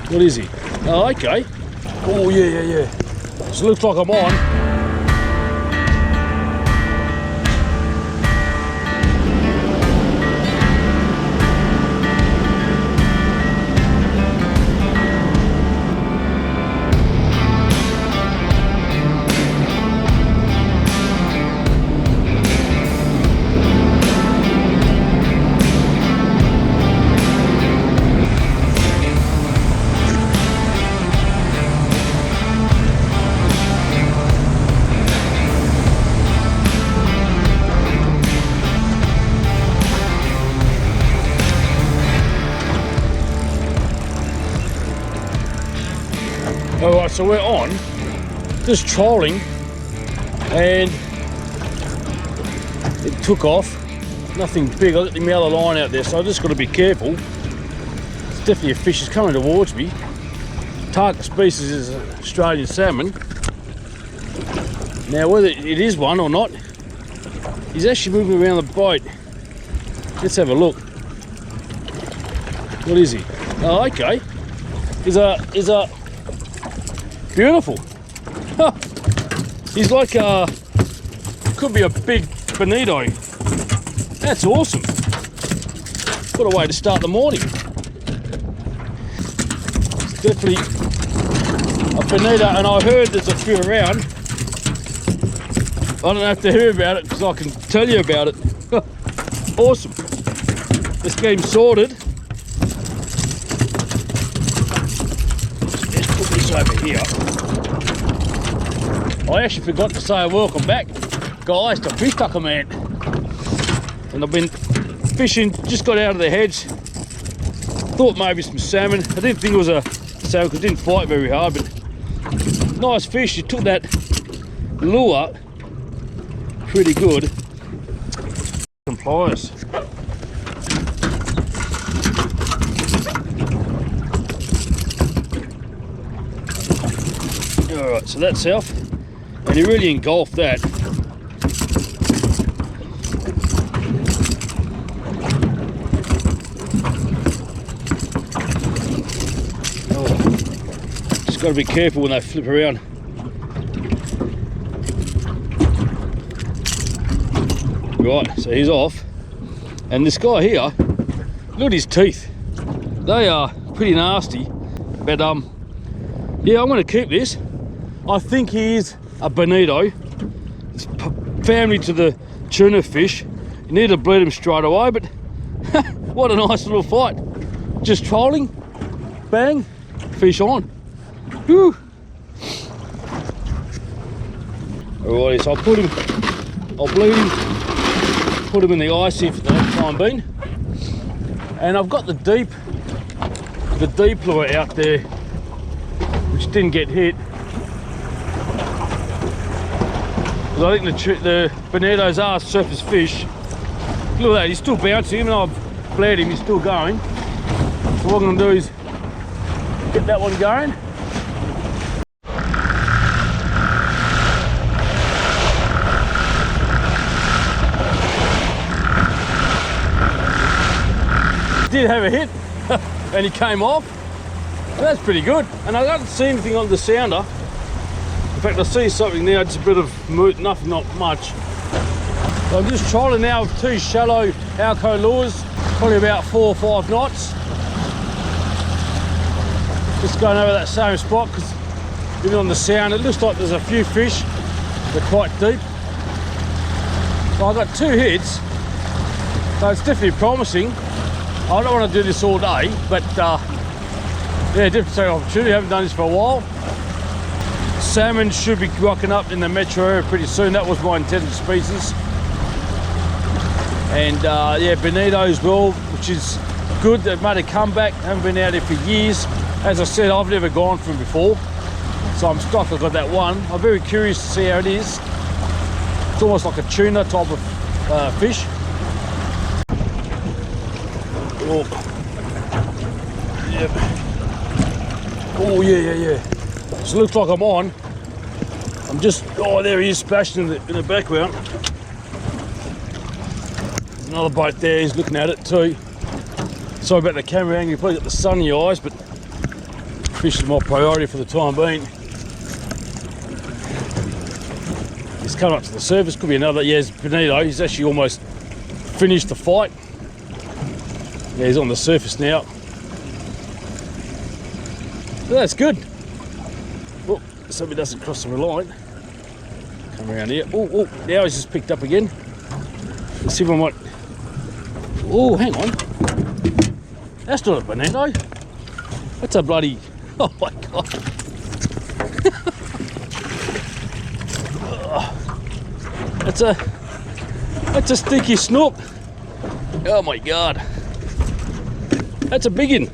What is he? Oh, okay. Oh, yeah. So it looks like I'm on. Alright, so we're on, just trolling, and it took off. Nothing big. I got the other line out there, so I just got to be careful. It's definitely a fish that's coming towards me. Target species is Australian salmon. Now, whether it is one or not, he's actually moving around the boat. Let's have a look. What is he? Oh, okay. He's a beautiful. He's like could be a big Bonito. That's awesome. What a way to start the morning. It's definitely a Bonito, and I heard there's a few around. I don't have to hear about it because I can tell you about it. Awesome. Let's get him sorted. Let's put this over here. I actually forgot to say welcome back, guys, to Fish Tucker Man. And I've been fishing, just got out of the hedge. Thought maybe some salmon. I didn't think it was a salmon because it didn't fight very hard, but nice fish. You took that lure pretty good. Some pliers. Alright, so that's off. And you really engulfed that. Oh, just got to be careful when they flip around. Right, so he's off. And this guy here, look at his teeth. They are pretty nasty. But yeah, I'm going to keep this. I think he is a Bonito. It's family to the tuna fish. You need to bleed him straight away, but what a nice little fight. Just trolling, bang, fish on. Whew. Alrighty, so I'll bleed him, put him in the ice here for the time being. And I've got the deep lure out there, which didn't get hit. I think the Bonitos are surface fish. Look at that, he's still bouncing, even though I've bled him, he's still going. So what I'm going to do is get that one going. He did have a hit, and he came off. And that's pretty good. And I don't see anything on the sounder. In fact, I see something now, it's a bit of moot, nothing, not much. So I'm just trolling now with two shallow Alco lures, probably about 4 or 5 knots. Just going over that same spot because even on the sound, it looks like there's a few fish. They're quite deep. So I got 2 hits, so it's definitely promising. I don't want to do this all day, but yeah, definitely an opportunity. I haven't done this for a while. Salmon should be rocking up in the metro area pretty soon. That was my intended species. And yeah, Bonito as well, which is good. They've made a comeback. Haven't been out here for years. As I said, I've never gone for them before, so I'm stoked I got that one. I'm very curious to see how it is. It's almost like a tuna type of fish. Oh, yep. Oh yeah. So it looks like I'm on. I'm just, oh, there he is splashing in the background. There's another boat there, he's looking at it too. Sorry about the camera angle, you probably got the sun in your eyes, but fish is my priority for the time being. He's coming up to the surface, could be another. Yeah, it's Bonito. He's actually almost finished the fight. Yeah, he's on the surface now. So that's good. Oh, so he doesn't cross the line. Come around here. Oh, now he's just picked up again. Let's see if I might. Oh, hang on. That's not a Bonito. That's a bloody. Oh my god. That's a sticky snook. Oh my god. That's a big one.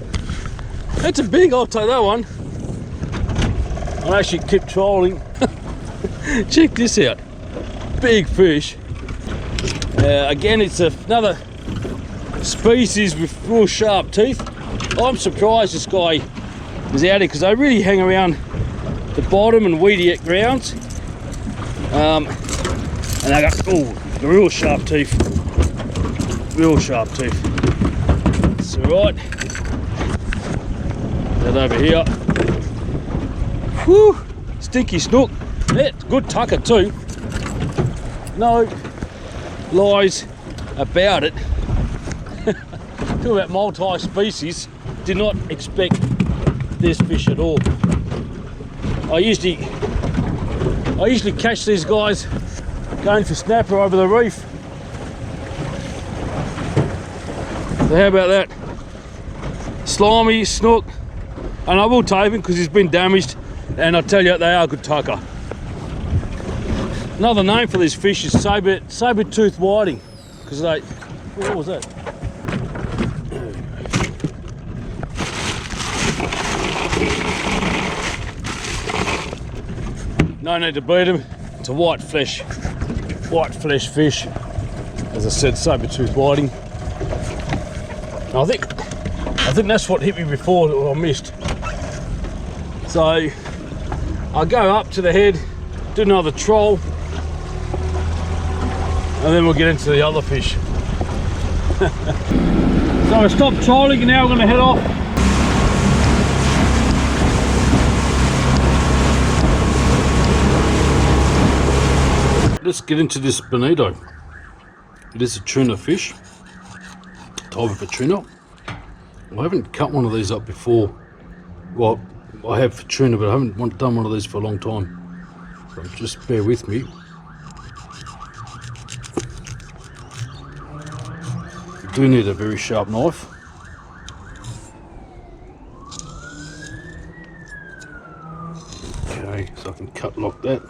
That's a big, I'll take that one. I'll actually keep trolling. Check this out. Big fish. Again, it's another species with real sharp teeth. I'm surprised this guy is out here because they really hang around the bottom and weedy grounds. And they got the real sharp teeth. Real sharp teeth. It's alright. That over here. Whew! Stinky snook. Yeah, good tucker too. No lies about it. Talk about multi-species. Did not expect this fish at all. I usually catch these guys going for snapper over the reef. So how about that? Slimy snook, and I will tape him because he's been damaged, and I tell you they are good tucker. Another name for these fish is saber-toothed whiting, because they. What was that? No need to beat them. It's a white flesh fish. As I said, saber-toothed whiting. And I think that's what hit me before that I missed. So I'll go up to the head, do another troll, and then we'll get into the other fish. So I stopped trolling and now we're going to head off. Let's get into this Bonito. It is a tuna fish, type of a tuna. I haven't cut one of these up before. Well, I have for tuna, but I haven't done one of these for a long time. So just bear with me. You do need a very sharp knife. Okay, so I can cut like that.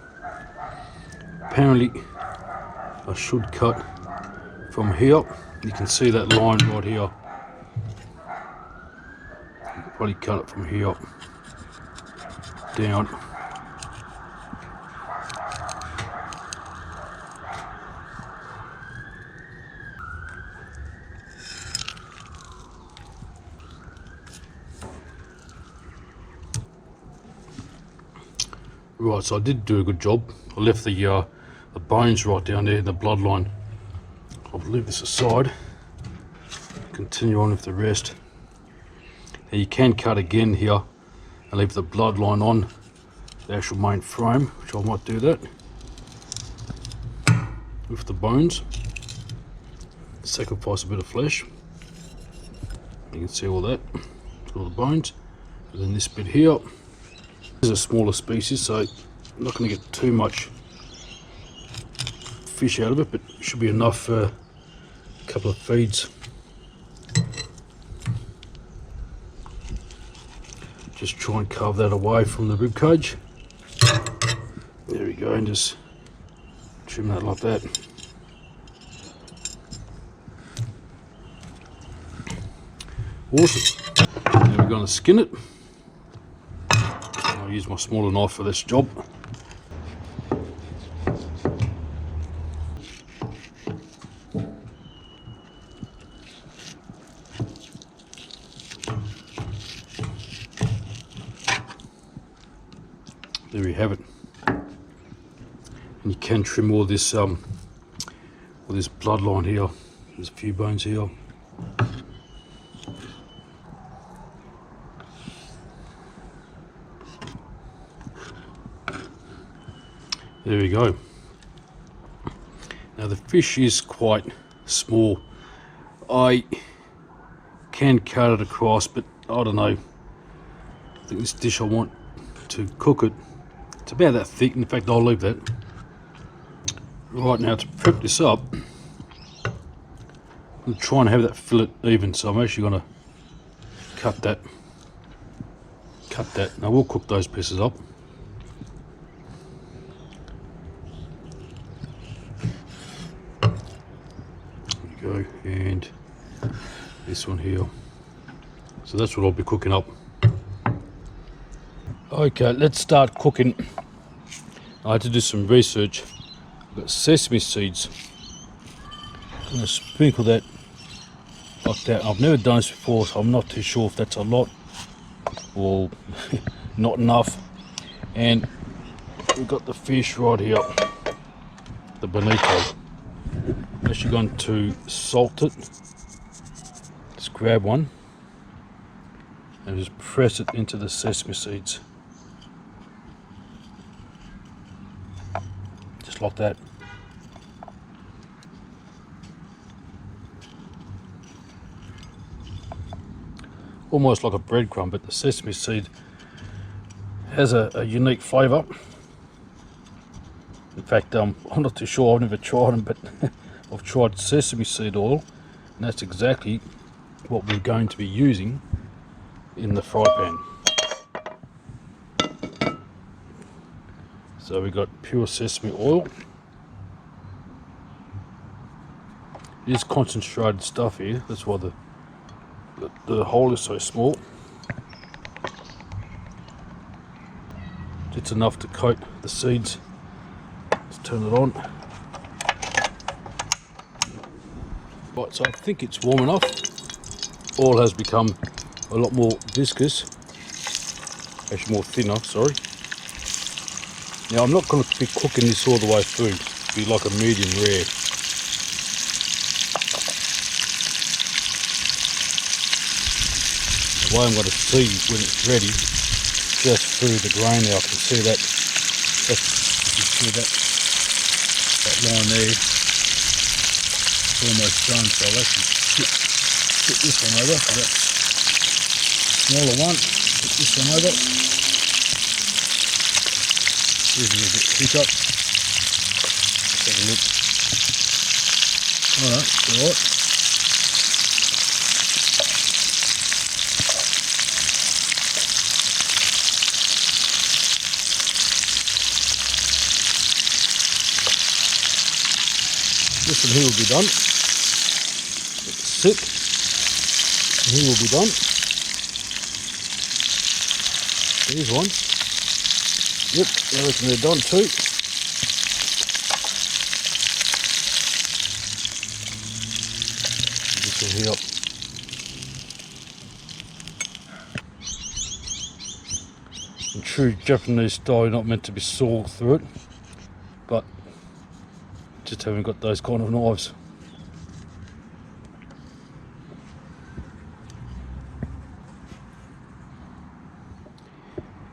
Apparently I should cut from here. You can see that line right here. Probably cut it from here down. Right, so I did do a good job. I left the bones right down there, the bloodline. I'll leave this aside. Continue on with the rest. Now you can cut again here and leave the bloodline on the actual main frame, which I might do that with the bones. Sacrifice a bit of flesh. You can see all that, all the bones. And then this bit here. This is a smaller species, so I'm not going to get too much fish out of it, but it should be enough for a couple of feeds. Just try and carve that away from the rib cage. There we go, and just trim that like that. Awesome. Now we're going to skin it. I'll use my smaller knife for this job. There we have it. And you can trim all this bloodline here. There's a few bones here. There we go. Now the fish is quite small. I can cut it across, but I don't know. I think this dish I want to cook it, it's about that thick. In fact, I'll leave that. Right, now to prep this up, I'm trying to have that fillet even, so I'm actually going to cut that. Now we'll cook those pieces up. There we go, and this one here. So that's what I'll be cooking up. Okay, let's start cooking. I had to do some research. I've got sesame seeds. I'm going to sprinkle that like that. I've never done this before, so I'm not too sure if that's a lot or not enough. And we've got the fish right here, the bonito. I'm actually going to salt it. Just grab one and just press it into the sesame seeds. Just like that. Almost like a breadcrumb, but the sesame seed has a unique flavour. In fact, I'm not too sure, I've never tried them, but I've tried sesame seed oil, and that's exactly what we're going to be using in the fry pan. So we've got pure sesame oil. It is concentrated stuff here, that's why the hole is so small. It's enough to coat the seeds. Let's turn it on. Right, so I think it's warm enough. Oil has become a lot more viscous, actually more thinner, sorry. Now I'm not going to be cooking this all the way through, it'll be like a medium rare. The way I'm going to see when it's ready, just through the grain there, I can see that, you see that line there, it's almost done, so I'll actually put this one over, so that's smaller one, put this one over. Here's a little bit thicker. Let's have a look. Alright, it's alright. This one here will be done. Let it sit. And here will be done. These ones. Yep, I reckon they're done too. This one here. In true Japanese style, you're not meant to be sawed through it, but just haven't got those kind of knives.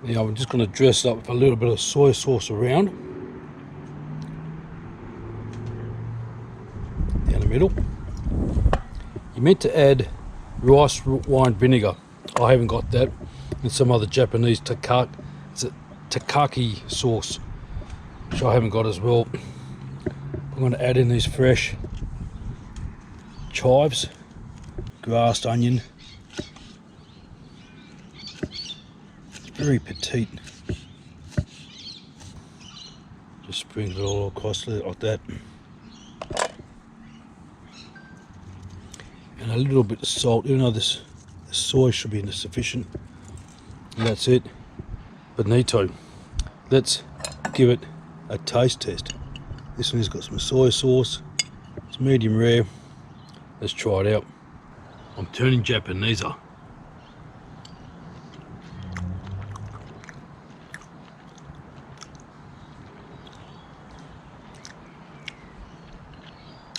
Now I'm just going to dress up with a little bit of soy sauce around down the middle. You're meant to add rice wine vinegar. I haven't got that, and some other Japanese tataki sauce, which I haven't got as well. I'm going to add in these fresh chives, grassed onion. It's very petite. Just sprinkle it all across like that. And a little bit of salt, even though this soy should be sufficient. And that's it. Bonito. Let's give it a taste test. This one's got some soy sauce. It's medium rare. Let's try it out. I'm turning Japanese.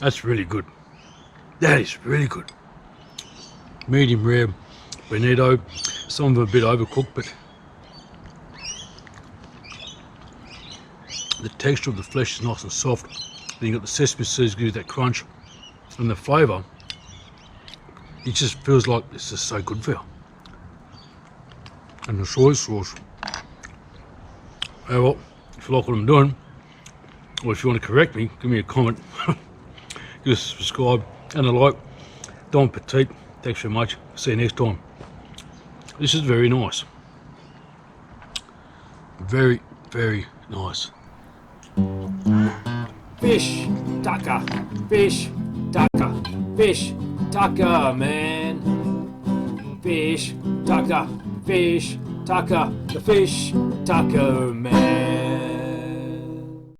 That's really good. That is really good. Medium rare bonito. Some of them a bit overcooked, but The texture of the flesh is nice and soft. Then you got the sesame seeds, give you that crunch, and the flavour. It just feels like it's just so good for you. And the soy sauce. Oh well, if you like what I'm doing, or if you want to correct me, give me a comment. Give us a subscribe and a like. Don Petite, thanks very much. See you next time. This is very nice. Very, very nice. Fish, tucker, fish, tucker, fish, tucker, man. Fish, tucker, the fish, tucker, man.